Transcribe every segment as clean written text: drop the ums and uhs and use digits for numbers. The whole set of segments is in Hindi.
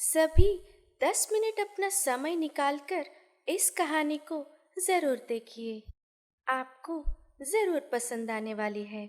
सभी 10 मिनट अपना समय निकालकर इस कहानी को जरूर देखिए। आपको जरूर पसंद आने वाली है।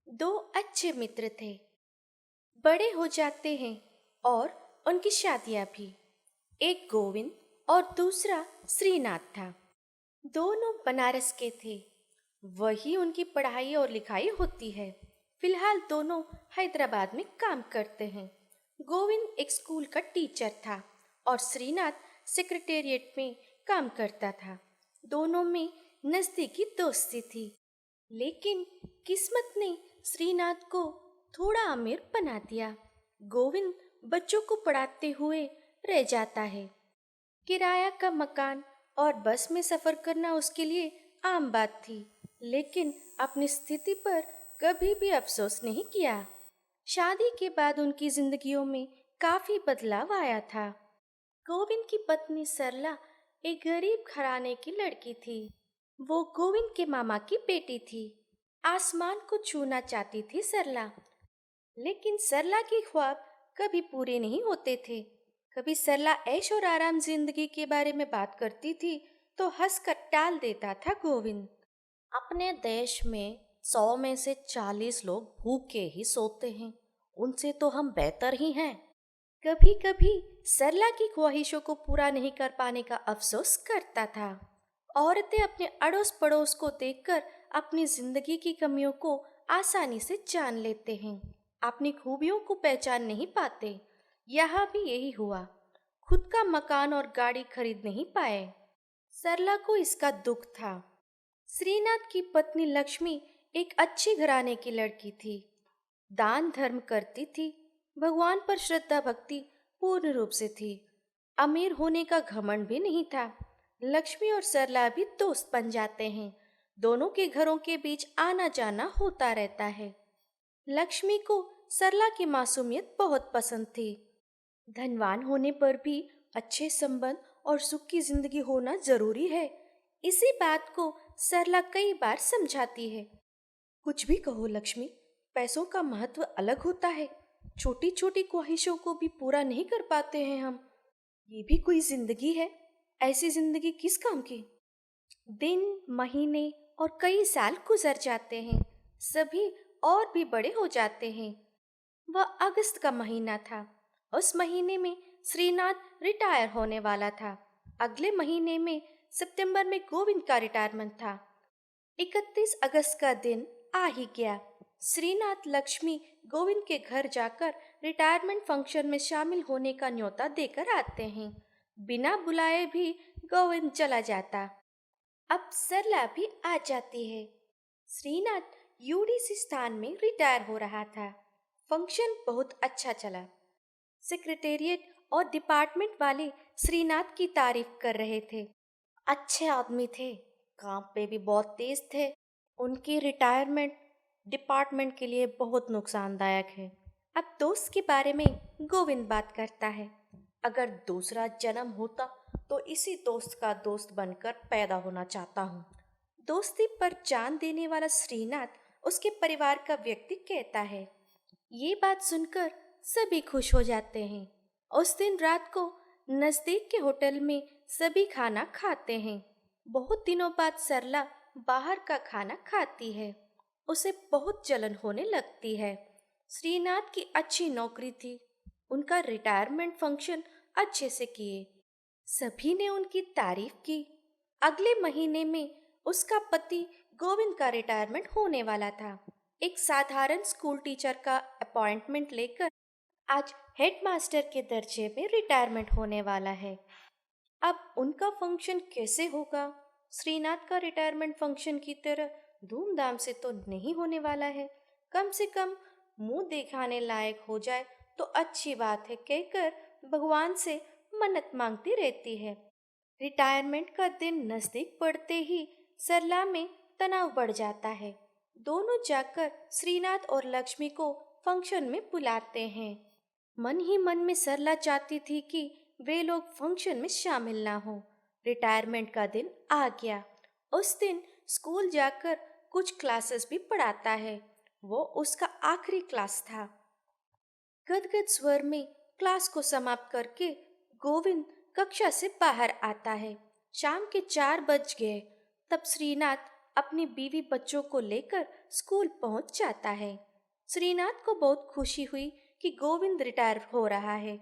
दो अच्छे मित्र थे, बड़े हो जाते हैं और उनकी शादियां भी। एक गोविंद और दूसरा श्रीनाथ था। दोनों बनारस के थे। वही उनकी पढ़ाई और लिखाई होती है। फिलहाल दोनों हैदराबाद में काम करते हैं। गोविंद एक स्कूल का टीचर था और श्रीनाथ सेक्रेटेरिएट में काम करता था। दोनों में नज़दीकी दोस्ती थी। लेकिन किस्मत ने श्रीनाथ को थोड़ा अमीर बना दिया। गोविंद बच्चों को पढ़ाते हुए रह जाता है। किराया का मकान और बस में सफर करना उसके लिए आम बात थी, लेकिन अपनी स्थिति पर कभी भी अफसोस नहीं किया। शादी के बाद उनकी जिंदगियों में काफी बदलाव आया था। गोविंद की पत्नी सरला एक गरीब घराने की लड़की थी। वो गोविंद के मामा की बेटी थी। आसमान को छूना चाहती थी सरला, लेकिन सरला के ख्वाब कभी पूरे नहीं होते थे। कभी सरला ऐश और आराम जिंदगी के बारे में बात करती थी तो हंसकर टाल देता था गोविंद। अपने देश में 100 में से 40 लोग भूखे ही सोते हैं। उनसे तो हम बेहतर ही हैं। कभी कभी सरला की ख्वाहिशों को पूरा नहीं कर पाने का अफसोस करता था। औरतें अपने अड़ोस पड़ोस को देखकर अपनी जिंदगी की कमियों को आसानी से जान लेते हैं, अपनी खूबियों को पहचान नहीं पाते। यहाँ भी यही हुआ। खुद का मकान और गाड़ी खरीद नहीं पाए। सरला को इसका दुख था। श्रीनाथ की पत्नी लक्ष्मी एक अच्छी घराने की लड़की थी। दान धर्म करती थी। भगवान पर श्रद्धा भक्ति पूर्ण रूप से थी। अमीर होने का घमंड भी नहीं था। लक्ष्मी और सरला भी दोस्त बन जाते हैं। दोनों के घरों के बीच आना जाना होता रहता है। लक्ष्मी को सरला की मासूमियत बहुत पसंद थी। धनवान होने पर भी अच्छे संबंध और सुख की जिंदगी होना जरूरी है। इसी बात को सरला कई बार समझाती है। कुछ भी कहो लक्ष्मी, पैसों का महत्व अलग होता है। छोटी छोटी ख्वाहिशों को भी पूरा नहीं कर पाते हैं हम। ये भी कोई जिंदगी है? ऐसी जिंदगी किस काम की? दिन, महीने और कई साल गुजर जाते हैं। सभी और भी बड़े हो जाते हैं। वह अगस्त का महीना था। उस महीने में श्रीनाथ रिटायर होने वाला था। अगले महीने में सितंबर में गोविंद का रिटायरमेंट था। 31 अगस्त का दिन आ ही गया। श्रीनाथ लक्ष्मी गोविंद के घर जाकर रिटायरमेंट फंक्शन में शामिल होने का न्योता देकर आते हैं। बिना बुलाए भी गोविंद चला जाता। अब सरला भी आ जाती है। श्रीनाथ यूडीसी स्थान में रिटायर हो रहा था। फंक्शन बहुत अच्छा चला। सेक्रेटेरिएट और डिपार्टमेंट वाले श्रीनाथ की तारीफ कर रहे थे। अच्छे आदमी थे, काम पे भी बहुत तेज थे। उनकी रिटायरमेंट डिपार्टमेंट के लिए बहुत नुकसानदायक है। अब दोस्त के बारे में गोविंद बात करता है। अगर दूसरा जन्म होता तो इसी दोस्त का दोस्त बनकर पैदा होना चाहता हूँ। दोस्ती पर जान देने वाला श्रीनाथ उसके परिवार का व्यक्ति कहता है। ये बात सुनकर सभी खुश हो जाते हैं। उस दिन रात को नजदीक के होटल में सभी खाना खाते हैं। बहुत दिनों बाद सरला बाहर का खाना खाती है। उसे बहुत जलन होने लगती है। श्रीनाथ की अच्छी नौकरी थी। उनका रिटायरमेंट फंक्शन अच्छे से किए। सभी ने उनकी तारीफ की। अगले महीने में उसका पति गोविंद का रिटायरमेंट होने वाला था। एक साधारण स्कूल टीचर का अपॉइंटमेंट लेकर आज हेडमास्टर के दर्जे में रिटायरमेंट होने वाला है। अब उनका फंक्शन कैसे होगा? श्रीनाथ का रिटायरमेंट फंक्शन की तरह धूमधाम से तो नहीं होने वाला है। कम से कम मुंह दिखाने लायक हो जाए तो अच्छी बात है, कहकर भगवान से मन्नत मांगती रहती है। रिटायरमेंट का दिन नजदीक पड़ते ही सरला में तनाव बढ़ जाता है। दोनों जाकर श्रीनाथ और लक्ष्मी को फंक्शन में बुलाते हैं। मन ही मन में सरला चाहती थी कि वे लोग फंक्शन में शामिल ना हो। रिटायरमेंट का दिन आ गया। उस दिन स्कूल जाकर कुछ क्लासेस भी पढ़ाता है। वो उसका आखिरी क्लास था। गदगद स्वर में क्लास को समाप्त करके गोविंद कक्षा से बाहर आता है। शाम के 4 बज गए। तब श्रीनाथ अपनी बीवी बच्चों को लेकर स्कूल पहुंच जाता है। श्रीनाथ को बहुत खुशी हुई कि गोविंद रिटायर हो रहा है,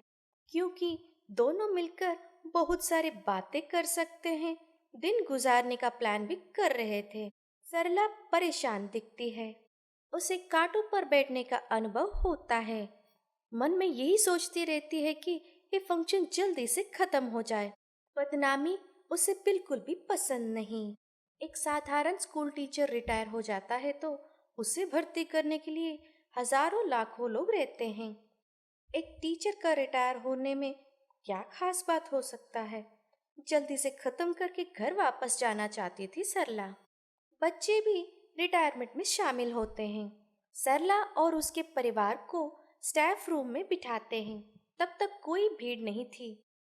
क्योंकि दोनों मिलकर बहुत सारी बातें कर सकते हैं। दिन गुजारने का प्लान भी कर रहे थे। सरला परेशान दिखती है। उसे कांटों पर बैठने का अनुभव होता है। मन में यही सोचती रहती है कि ये फंक्शन जल्दी से खत्म हो जाए। बदनामी उसे बिल्कुल भी पसंद नहीं। एक साधारण स्कूल टीचर रिटायर हो जाता है तो उसे भर्ती करने के लिए हजारों लाखों लोग रहते हैं। एक टीचर का रिटायर होने में क्या खास बात हो सकता है। जल्दी से खत्म करके घर वापस जाना चाहती थी सरला। बच्चे भी रिटायरमेंट में शामिल होते हैं। सरला और उसके परिवार को स्टाफ रूम में बिठाते हैं। तब तक कोई भीड़ नहीं थी।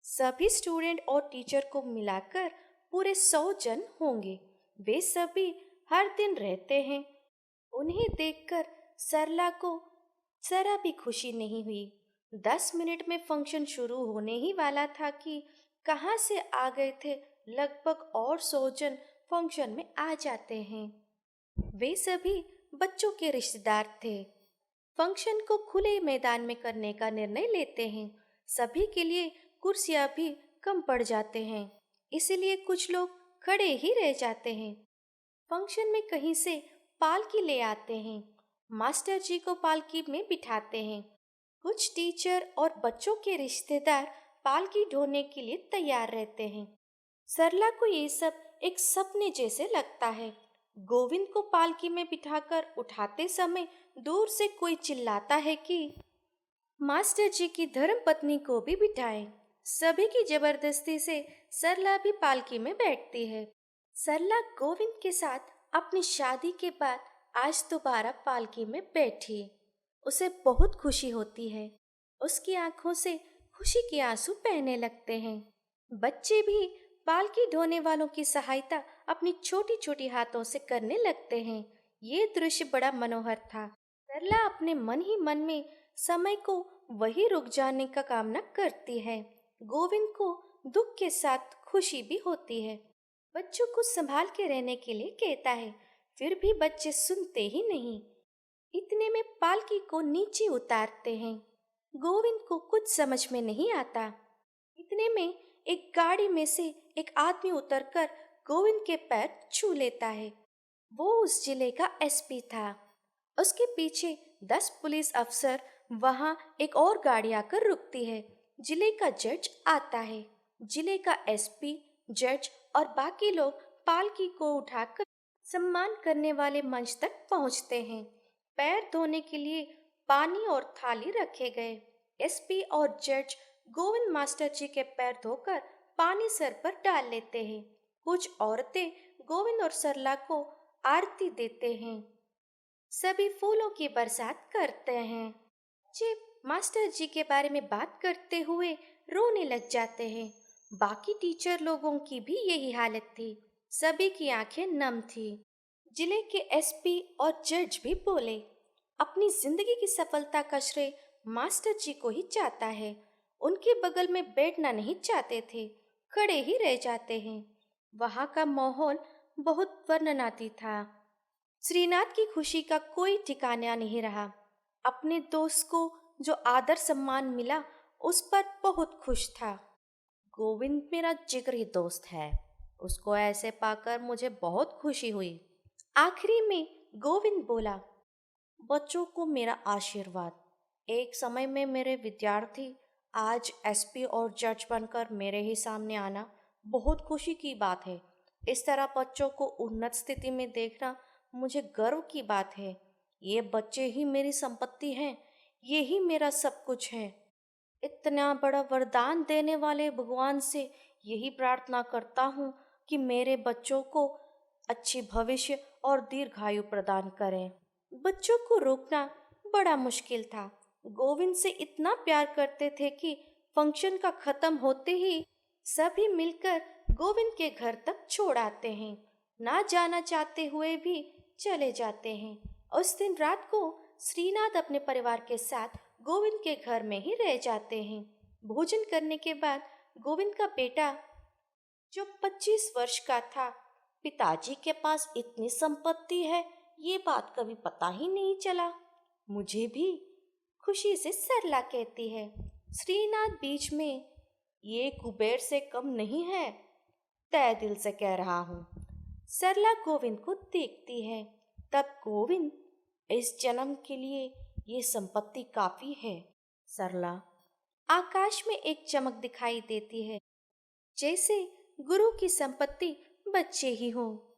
सभी स्टूडेंट और टीचर को मिलाकर पूरे 100 जन होंगे। वे सभी हर दिन रहते हैं। उन्हें देखकर सरला को जरा भी खुशी नहीं हुई। 10 मिनट में फंक्शन शुरू होने ही वाला था कि कहाँ से आ गए थे लगभग और 100 जन फंक्शन में आ जाते हैं। वे सभी बच्चों के रिश्तेदार थे। फंक्शन को खुले मैदान में करने का निर्णय लेते हैं। सभी के लिए कुर्सियां भी कम पड़ जाते हैं, इसलिए कुछ लोग खड़े ही रह जाते हैं। फंक्शन में कहीं से पालकी ले आते हैं। मास्टर जी को पालकी में बिठाते हैं। कुछ टीचर और बच्चों के रिश्तेदार पालकी ढोने के लिए तैयार रहते हैं। सरला को ये सब एक सपने जैसे लगता है। गोविंद को पालकी में बिठाकर उठाते समय दूर से कोई चिल्लाता है कि मास्टर जी की धर्मपत्नी को भी बिठाएं। सभी की जबरदस्ती से सरला भी पालकी में बैठती है। सरला गोविंद के साथ अपनी शादी के बाद आज दोबारा पालकी में बैठी। उसे बहुत खुशी होती है। उसकी आंखों से खुशी के आंसू बहने लगते हैं। बच्चे भी पालकी ढोने वालों की सहायता अपनी छोटी छोटी हाथों से करने लगते हैं। ये दृश्य बड़ा मनोहर था। सरला अपने मन ही मन में समय को वही रुक जाने का कामना करती है। गोविंद को दुख के साथ खुशी भी होती है। बच्चों को संभाल के रहने के लिए कहता है, फिर भी बच्चे सुनते ही नहीं। इतने में पालकी को नीचे उतारते हैं। गोविंद को कुछ समझ में नहीं आता। इतने में एक गाड़ी में से एक आदमी उतरकर गोविंद के पैर छू लेता है। वो उस जिले का एसपी था। उसके पीछे 10 पुलिस अफसर। वहां एक और गाड़ी आकर रुकती है। जिले का जज आता है। जिले का एसपी, जज और बाकी लोग पालकी को उठाकर सम्मान करने वाले मंच तक पहुंचते हैं। पैर धोने के लिए पानी और थाली रखे गए। एसपी और जज गोविंद मास्टर जी के पैर धोकर पानी सर पर डाल लेते हैं। कुछ औरतें गोविंद और सरला को आरती देते हैं। सभी फूलों की बरसात करते हैं। बच्चे मास्टर जी के बारे में बात करते हुए रोने लग जाते हैं। बाकी टीचर लोगों की भी यही हालत थी। सभी की आंखें नम थी। जिले के एसपी और जज भी बोले, अपनी जिंदगी की सफलता का श्रेय मास्टर जी को ही जाता है। उनके बगल में बैठना नहीं चाहते थे, खड़े ही रह जाते हैं। वहां का माहौल बहुत वर्णनाती था। श्रीनाथ की खुशी का कोई ठिकाना नहीं रहा। अपने दोस्त को जो आदर सम्मान मिला उस पर बहुत खुश था। गोविंद मेरा जिगरी दोस्त है, उसको ऐसे पाकर मुझे बहुत खुशी हुई। आखिरी में गोविंद बोला, बच्चों को मेरा आशीर्वाद। एक समय में मेरे विद्यार्थी, आज एसपी और जज बनकर मेरे ही सामने आना बहुत खुशी की बात है। इस तरह बच्चों को उन्नत स्थिति में देखना मुझे गर्व की बात है। ये बच्चे ही मेरी संपत्ति हैं, ये ही मेरा सब कुछ है। इतना बड़ा वरदान देने वाले भगवान से यही प्रार्थना करता हूँ कि मेरे बच्चों को अच्छी भविष्य और दीर्घायु प्रदान करें। बच्चों को रोकना बड़ा मुश्किल था। गोविंद से इतना प्यार करते थे कि फंक्शन का खत्म होते ही सभी मिलकर गोविंद के घर तक छोड़ आते हैं। ना जाना चाहते हुए भी चले जाते हैं। उस दिन रात को श्रीनाथ अपने परिवार के साथ गोविंद के घर में ही रह जाते हैं। भोजन करने के बाद गोविंद का बेटा जो 25 वर्ष का था, पिताजी के पास इतनी संपत्ति है, ये बात कभी पता ही नहीं चला। मुझे भी, खुशी से सरला कहती है। श्रीनाथ बीच में, ये कुबेर से कम नहीं है, तय दिल से कह रहा हूँ। सरला गोविंद को देखती है। तब गोविंद, इस जन्म के लिए ये संपत्ति काफी है। सरला, आकाश में एक चमक दिखाई देती है, जैसे गुरु की संपत्ति बच्चे ही हो।